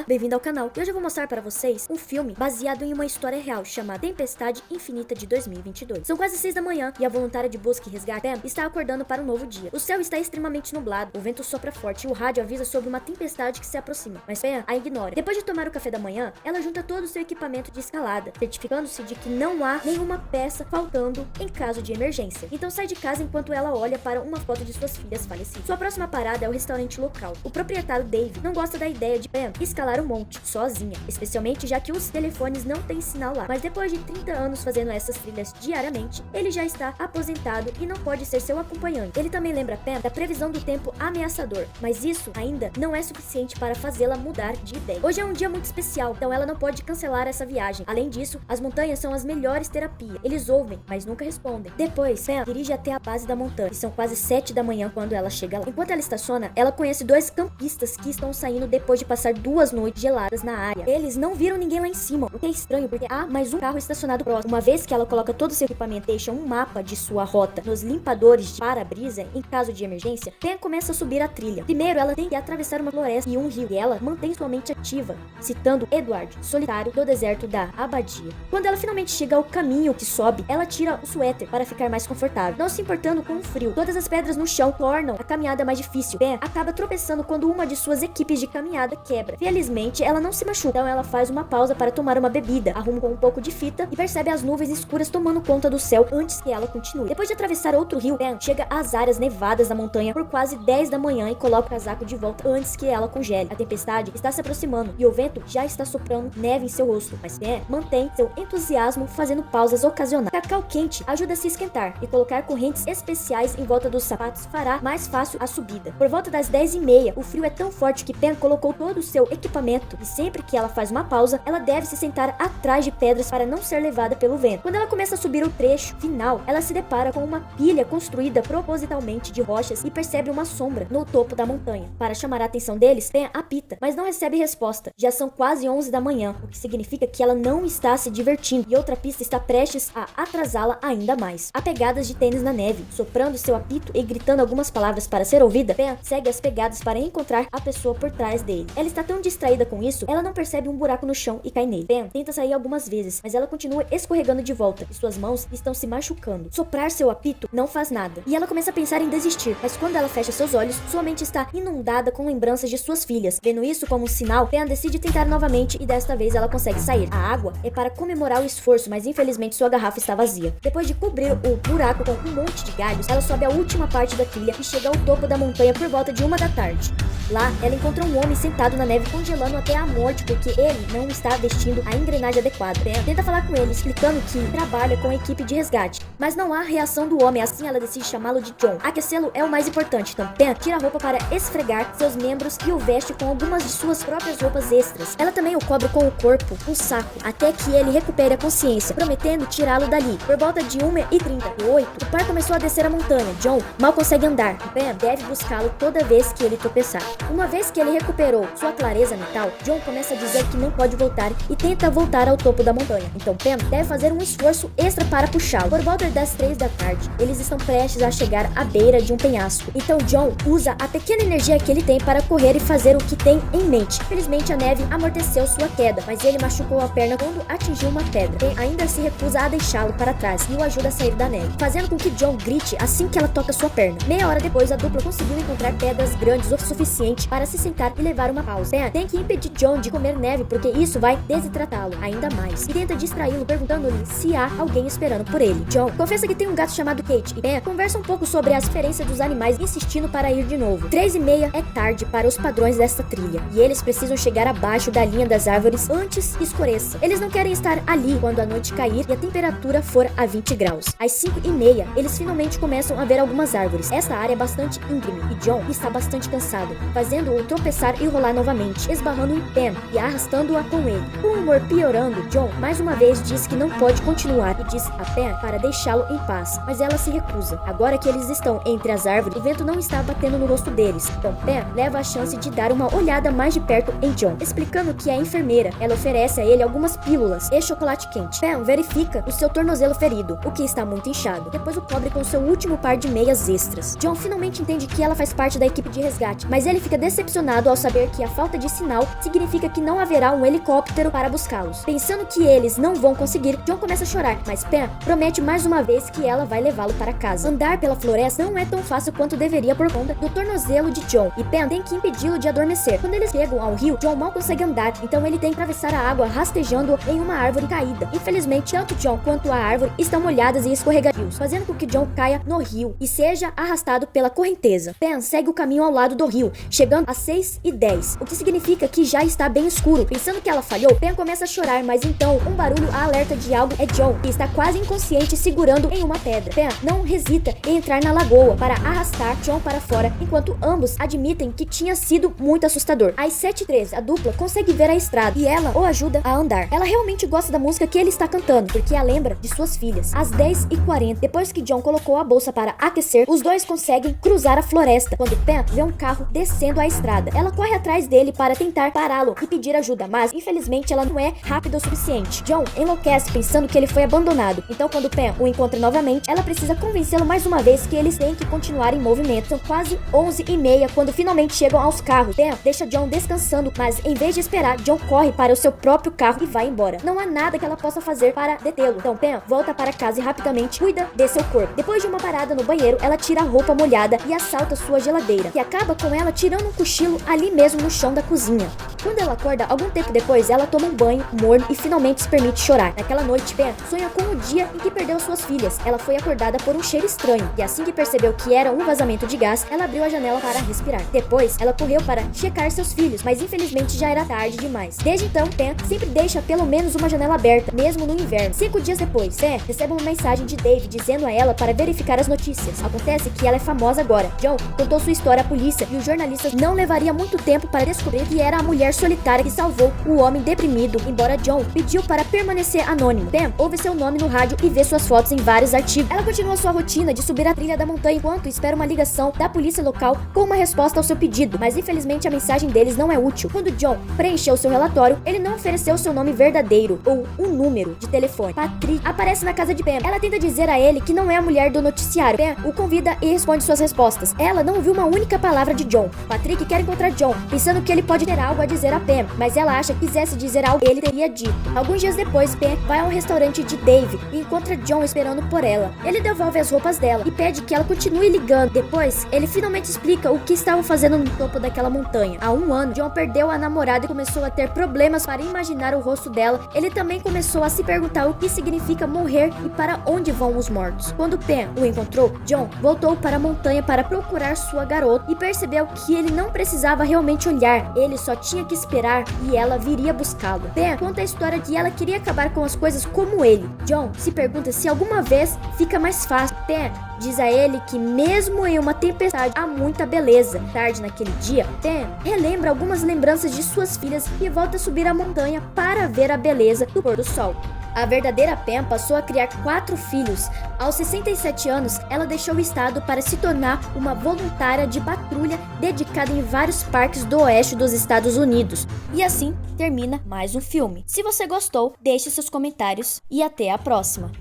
Olá, bem-vindo ao canal. E hoje eu vou mostrar para vocês um filme baseado em uma história real chamada Tempestade Infinita de 2022. São quase 6 da manhã e a voluntária de busca e resgate Pam está acordando para um novo dia. O céu está extremamente nublado, o vento sopra forte e o rádio avisa sobre uma tempestade que se aproxima, mas Pam a ignora. Depois de tomar o café da manhã, ela junta todo o seu equipamento de escalada, certificando-se de que não há nenhuma peça faltando em caso de emergência. Então sai de casa enquanto ela olha para uma foto de suas filhas falecidas. Sua próxima parada é o restaurante local. O proprietário Dave não gosta da ideia de Pam escalar o monte sozinha, especialmente já que os telefones não têm sinal lá. Mas depois de 30 anos fazendo essas trilhas diariamente, ele já está aposentado e não pode ser seu acompanhante. Ele também lembra Pam da previsão do tempo ameaçador, mas isso ainda não é suficiente para fazê-la mudar de ideia. Hoje é um dia muito especial, então ela não pode cancelar essa viagem. Além disso, as montanhas são as melhores terapias. Eles ouvem, mas nunca respondem. Depois, Pam dirige até a base da montanha, e são quase 7 da manhã quando ela chega lá. Enquanto ela estaciona, ela conhece dois campistas que estão saindo depois de passar 2 noites geladas na área. Eles não viram ninguém lá em cima, o que é estranho porque há mais um carro estacionado próximo. Uma vez que ela coloca todo o seu equipamento e deixa um mapa de sua rota nos limpadores de para-brisa em caso de emergência, Pam começa a subir a trilha. Primeiro, ela tem que atravessar uma floresta e um rio, e ela mantém sua mente ativa, citando Edward, solitário do deserto da abadia. Quando ela finalmente chega ao caminho que sobe, ela tira o suéter para ficar mais confortável, não se importando com o frio. Todas as pedras no chão tornam a caminhada mais difícil. Pam acaba tropeçando quando uma de suas equipes de caminhada quebra. Felizmente, ela não se machuca, então ela faz uma pausa para tomar uma bebida, arruma com um pouco de fita e percebe as nuvens escuras tomando conta do céu antes que ela continue. Depois de atravessar outro rio, Pam chega às áreas nevadas da montanha por quase 10 da manhã e coloca o casaco de volta antes que ela congele. A tempestade está se aproximando e o vento já está soprando neve em seu rosto, mas Pam mantém seu entusiasmo fazendo pausas ocasionais. Cacau quente ajuda a se esquentar e colocar correntes especiais em volta dos sapatos fará mais fácil a subida. Por volta das 10h30, o frio é tão forte que Pam colocou todo o seu equipamento e sempre que ela faz uma pausa, ela deve se sentar atrás de pedras para não ser levada pelo vento. Quando ela começa a subir o trecho final, ela se depara com uma pilha construída propositalmente de rochas e percebe uma sombra no topo da montanha. Para chamar a atenção deles, Pam apita, mas não recebe resposta. Já são quase 11 da manhã, o que significa que ela não está se divertindo e outra pista está prestes a atrasá-la ainda mais. Há pegadas de tênis na neve, soprando seu apito e gritando algumas palavras para ser ouvida. Pam segue as pegadas para encontrar a pessoa por trás dele. Ela está tão distraída com isso, ela não percebe um buraco no chão e cai nele. Pam tenta sair algumas vezes, mas ela continua escorregando de volta e suas mãos estão se machucando. Soprar seu apito não faz nada e ela começa a pensar em desistir, mas quando ela fecha seus olhos, sua mente está inundada com lembranças de suas filhas. Vendo isso como um sinal, Pam decide tentar novamente e desta vez ela consegue sair. A água é para comemorar o esforço, mas infelizmente sua garrafa está vazia. Depois de cobrir o buraco com um monte de galhos, ela sobe a última parte da trilha e chega ao topo da montanha por volta de 1 da tarde. Lá, ela encontra um homem sentado na neve congelando até a morte porque ele não está vestindo a engrenagem adequada. Pam tenta falar com ele, explicando que trabalha com a equipe de resgate, mas não há reação do homem, assim ela decide chamá-lo de John. Aquecê-lo é o mais importante, então Pam tira a roupa para esfregar seus membros e o veste com algumas de suas próprias roupas extras. Ela também o cobre com o corpo, um saco, até que ele recupere a consciência, prometendo tirá-lo dali. Por volta de 1h38, o par começou a descer a montanha. John mal consegue andar e Pam deve buscá-lo toda vez que ele tropeçar. Uma vez que ele recuperou sua clareza mental, John começa a dizer que não pode voltar e tenta voltar ao topo da montanha. Então Pam deve fazer um esforço extra para puxá-lo. Por volta das 3 da tarde, eles estão prestes a chegar à beira de um penhasco. Então John usa a pequena energia que ele tem para correr e fazer o que tem em mente. Felizmente a neve amorteceu sua queda, mas ele machucou a perna quando atingiu uma pedra. Pam ainda se recusa a deixá-lo para trás e o ajuda a sair da neve, fazendo com que John grite assim que ela toca sua perna. Meia hora depois, a dupla conseguiu encontrar pedras grandes o suficiente para se sentar e levar uma pausa. Pam tem que impedir John de comer neve porque isso vai desidratá-lo ainda mais e tenta distraí-lo perguntando-lhe se há alguém esperando por ele. John confessa que tem um gato chamado Kate e Pam conversa um pouco sobre a experiência dos animais, insistindo para ir de novo. 3h30 é tarde para os padrões desta trilha e eles precisam chegar abaixo da linha das árvores antes que escureça. Eles não querem estar ali quando a noite cair e a temperatura for a 20 graus. Às 5h30, eles finalmente começam a ver algumas árvores. Esta área é bastante íngreme e John está bastante cansado, fazendo-o tropeçar e rolar novamente, esbarrando em Pam e arrastando-a com ele. Com o humor piorando, John mais uma vez diz que não pode continuar e diz a Pam para deixá-lo em paz, mas ela se recusa. Agora que eles estão entre as árvores, o vento não está batendo no rosto deles, então Pam leva a chance de dar uma olhada mais de perto em John, explicando que é enfermeira. Ela oferece a ele algumas pílulas e chocolate quente. Pam verifica o seu tornozelo ferido, o que está muito inchado. Depois o cobre com seu último par de meias extras. John finalmente entende que ela faz parte da equipe de resgate, mas ele fica decepcionado ao saber que a falta de sinal sinal significa que não haverá um helicóptero para buscá-los. Pensando que eles não vão conseguir, John começa a chorar, mas Pam promete mais uma vez que ela vai levá-lo para casa. Andar pela floresta não é tão fácil quanto deveria por conta do tornozelo de John, e Pam tem que impedi-lo de adormecer. Quando eles chegam ao rio, John mal consegue andar, então ele tem que atravessar a água rastejando em uma árvore caída. Infelizmente, tanto John quanto a árvore estão molhadas e escorregadios, fazendo com que John caia no rio e seja arrastado pela correnteza. Pam segue o caminho ao lado do rio, chegando às 6:10, o que significa que já está bem escuro. Pensando que ela falhou, Pam começa a chorar, mas então um barulho a alerta de algo é John, que está quase inconsciente segurando em uma pedra. Pam não hesita em entrar na lagoa para arrastar John para fora, enquanto ambos admitem que tinha sido muito assustador. Às 7:13, a dupla consegue ver a estrada e ela o ajuda a andar. Ela realmente gosta da música que ele está cantando, porque a lembra de suas filhas. Às 10:40, depois que John colocou a bolsa para aquecer, os dois conseguem cruzar a floresta, quando Pam vê um carro descendo a estrada. Ela corre atrás dele para tentar pará-lo e pedir ajuda, mas infelizmente ela não é rápida o suficiente. John enlouquece pensando que ele foi abandonado, então quando Pam o encontra novamente, ela precisa convencê-lo mais uma vez que eles têm que continuar em movimento. São quase 11:30 quando finalmente chegam aos carros. Pam deixa John descansando, mas em vez de esperar, John corre para o seu próprio carro e vai embora. Não há nada que ela possa fazer para detê-lo, então Pam volta para casa e rapidamente cuida de seu corpo. Depois de uma parada no banheiro, ela tira a roupa molhada e assalta sua geladeira, que acaba com ela tirando um cochilo ali mesmo no chão da cozinha. Quando ela acorda, algum tempo depois, ela toma um banho morno e finalmente se permite chorar. Naquela noite, Pam sonha com o dia em que perdeu suas filhas. Ela foi acordada por um cheiro estranho, e assim que percebeu que era um vazamento de gás, ela abriu a janela para respirar. Depois, ela correu para checar seus filhos, mas infelizmente já era tarde demais. Desde então, Pam sempre deixa pelo menos uma janela aberta, mesmo no inverno. 5 dias depois, Pam recebe uma mensagem de Dave dizendo a ela para verificar as notícias. Acontece que ela é famosa agora. John contou sua história à polícia e os jornalistas não levaria muito tempo para descobrir que era a mulher solitária que salvou o homem deprimido, embora John pediu para permanecer anônimo. Pam ouve seu nome no rádio e vê suas fotos em vários artigos. Ela continua sua rotina de subir a trilha da montanha enquanto espera uma ligação da polícia local com uma resposta ao seu pedido, mas infelizmente a mensagem deles não é útil. Quando John preencheu seu relatório, ele não ofereceu seu nome verdadeiro ou um número de telefone. Patrick aparece na casa de Pam. Ela tenta dizer a ele que não é a mulher do noticiário. Pam o convida e responde suas respostas. Ela não ouviu uma única palavra de John. Patrick quer encontrar John, pensando que ele pode ter algo a dizer a Pam, mas ela acha que quisesse dizer algo ele teria dito. Alguns dias depois, Pam vai ao restaurante de Dave e encontra John esperando por ela. Ele devolve as roupas dela e pede que ela continue ligando. Depois, ele finalmente explica o que estavam fazendo no topo daquela montanha. Há 1 ano, John perdeu a namorada e começou a ter problemas para imaginar o rosto dela. Ele também começou a se perguntar o que significa morrer e para onde vão os mortos. Quando Pam o encontrou, John voltou para a montanha para procurar sua garota e percebeu que ele não precisava realmente olhar. Ele só tinha que esperar e ela viria buscá-lo. Pam conta a história de ela queria acabar com as coisas como ele. John se pergunta se alguma vez fica mais fácil. Pam diz a ele que mesmo em uma tempestade há muita beleza. Tarde naquele dia, Pam relembra algumas lembranças de suas filhas e volta a subir a montanha para ver a beleza do pôr do sol. A verdadeira Pam passou a criar 4 filhos. Aos 67 anos, ela deixou o estado para se tornar uma voluntária de patrulha dedicada em vários parques do oeste dos Estados Unidos. E assim termina mais um filme. Se você gostou, deixe seus comentários e até a próxima.